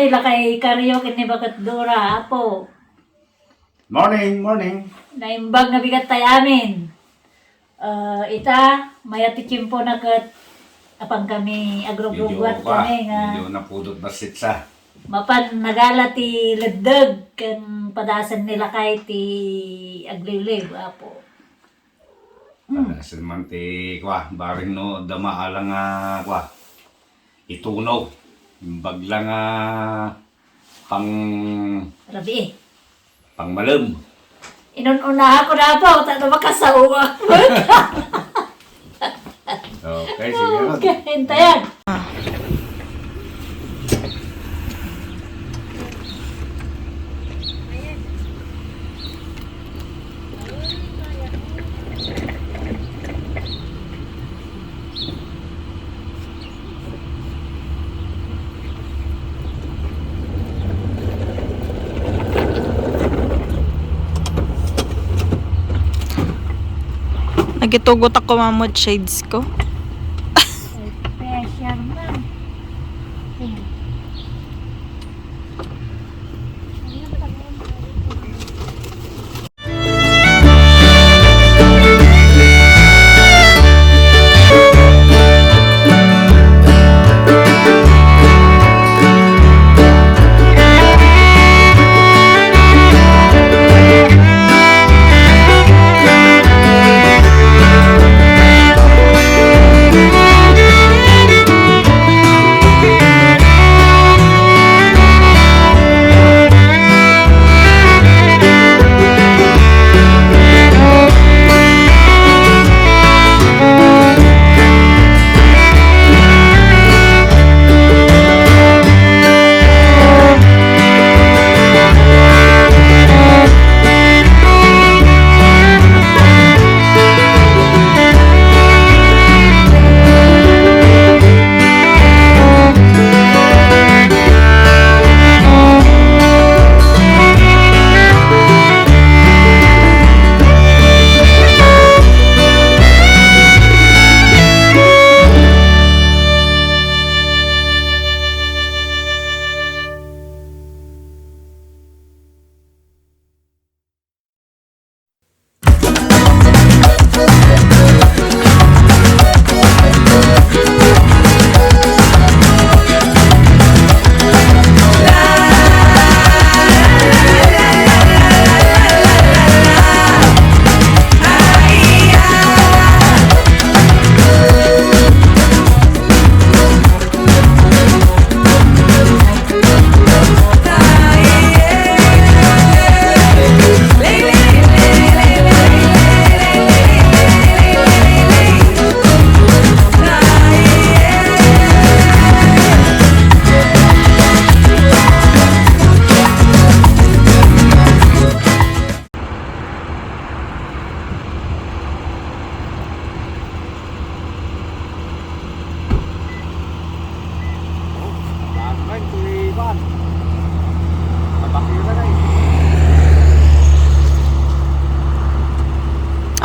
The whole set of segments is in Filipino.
Ila kay karyo kini bagat dura apo. Morning, morning. Naimbag na bigat tay amin. Ita mayati kimpo na kat apang kami agrogrogwat kami nga Medyo napudot basit sa. mapan nagala ti ledeg kan padasan nila kay ti agliliw apo. Padasan man ti kwa, baring no damaalang kwa. Itunaw. Baglang pang Rabi. pangmalem. Inunahan ko na po, tato makasawa. Okay, sige ron. Okay, hintayan. Nagitugot ako mamod shades ko. Pressure man.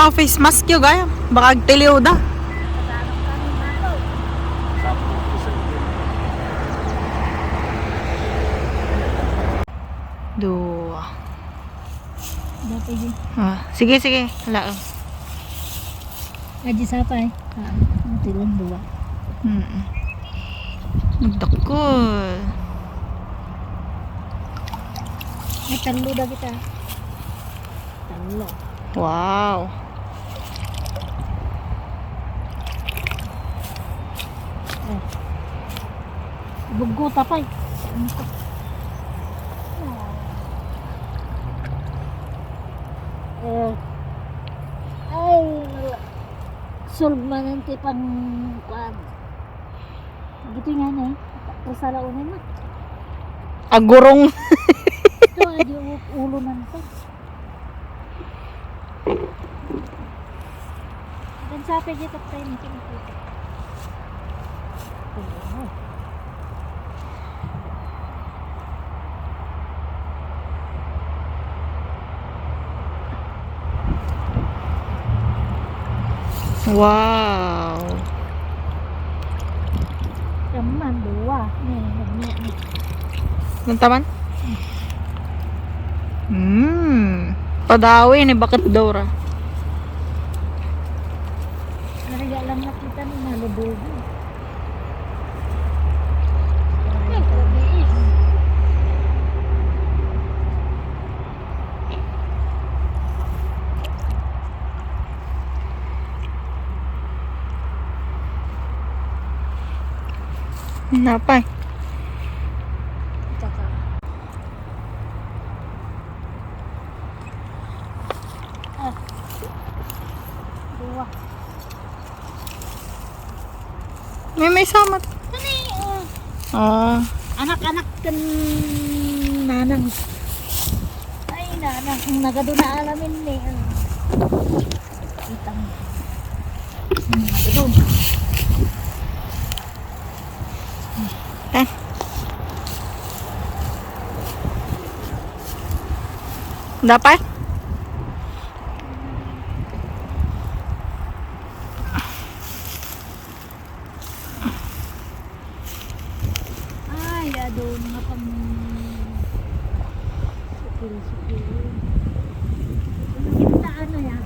Oh, face mask yun gaya. Baka agtiliw da. Dua. Dapat di. Sige, sige. Hala. Aji sapay. Tilang dua. Nagdakol. Ay, talo dah kita. Talo. Wow. Bugo tapay. Ay, solve man nanti pang kuan. Gitu nga na eh. Kasala unan na. Agurong. Ito ay ulo nanti. Dan sampai dito tayo ni kinukuha. Oh. Wow. Yaman dua. Nih, nih. Nantaman? Padawi ni bakit Dora? Nariga lang nakita ni Malubogo. Napay. Tsaka, dua. May samat. Ah. Anak-anak kan nanang. Ay, nanang. Ang nagado na alamin ni. Kita mo. Ito. Eh. Dapat? Ay, adon nga pang sukil-sukil. Kita ano yan?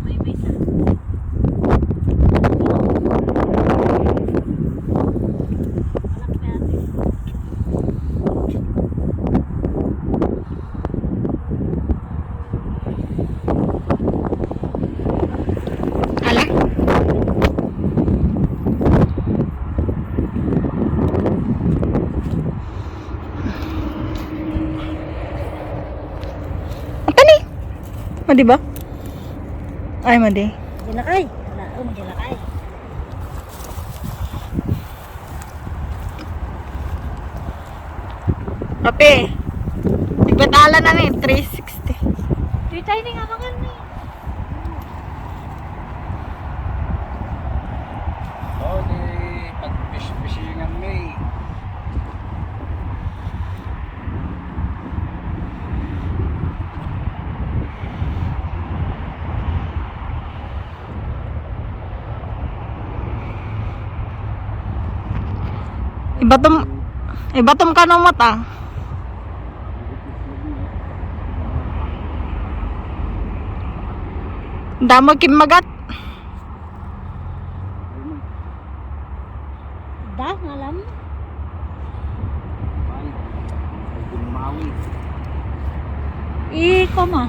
May sa. Alak natin. Ala? Apa nih? Madi ba? Ay, madi. Dilakay. Wala, dilakay. Kape. Tigbatala na ni 360. Di tayo nga makan ni. Oh, di pag-fish-fishingan may. Ibatom ka ng mata. Damo kimagat. Dah ngalam. Ay, gumawi. Iko ma.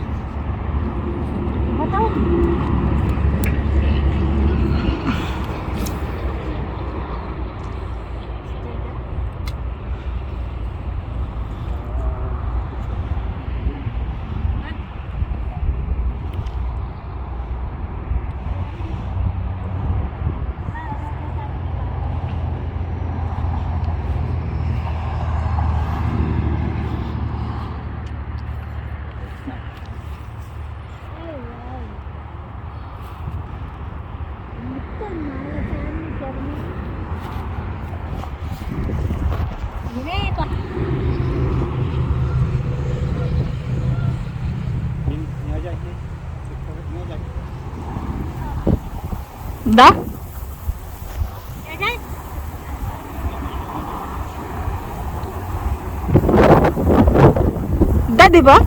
Mataw. Dah? Dah di ba?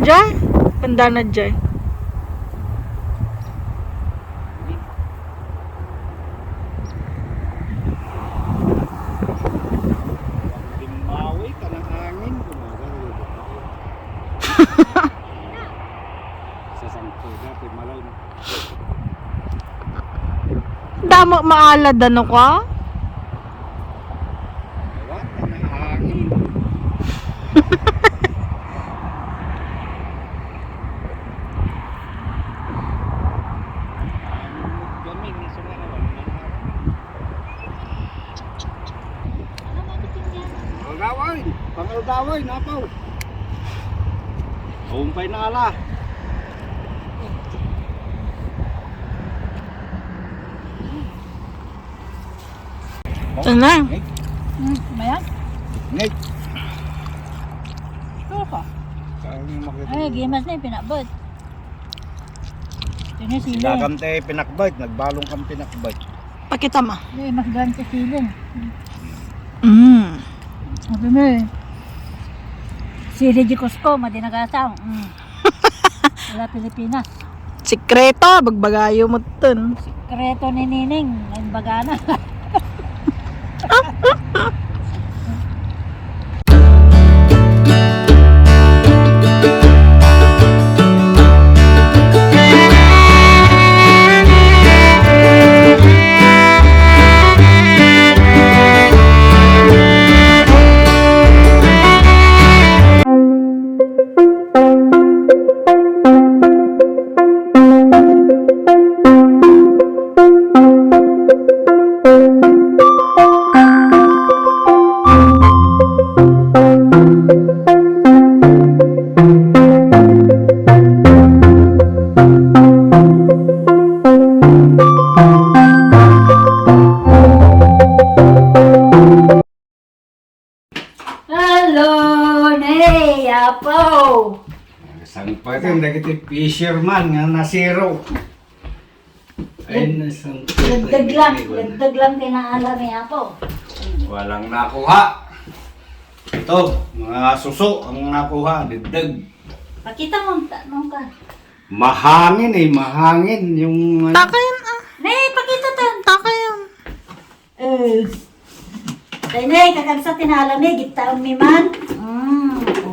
Jay? Pandana Jay. Gumawi ka ng hangin. Sa sangko dati malaw. Damo maalad ano ka? Ewan ka ng hangin. Gamin ni sumarawan. Algaway, pangalgaway, napaw. Umpay na ala. Ito na. Mayan? Ngit. ka. Saan yung makita? Ay, gimas na yung pinabot. Yun yung silin. Sinagam tayo pinakbait. Nagbalong kang pinakbait. Pakita mo. Hindi, mas gaan sa silin. Sabi mo eh. Sili di Cusco, madinagasang. Wala Pilipinas. Sikreto, bagbagayo mo dun. Kreto ni Nining, ang bagana. Hello, Nay, Apo. Saan pa ito? Hindi kita fisherman nga na zero. Ay, nasaan pa ito? Lagdag lang tinaala ni Apo. Walang nakuha. Ito, mga suso ang nakuha. Dagdag. Pakita mo, tanong ka. Mahangin eh, mahangin yung... Taka yan ah. Nay, pakita to. Taka yan. Tay, Nay, kakagsa tinaala ni, gitaon mi man.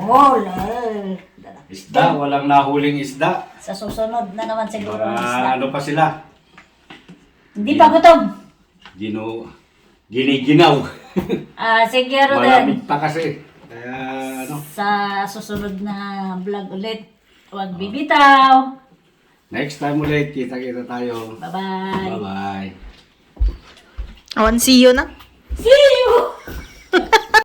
Lal. Isda, walang nahuling isda. Sa susunod na naman siguro ang isda. Para ano pa sila? Hindi pa gutom. Giniginaw. Siguro din. Malamig pa kasi. Kaya ano, Sa susunod na vlog ulit, huwag bibitaw. next time ulit, kita-kita tayo. Bye-bye. Bye-bye. Awan, see you na. See you!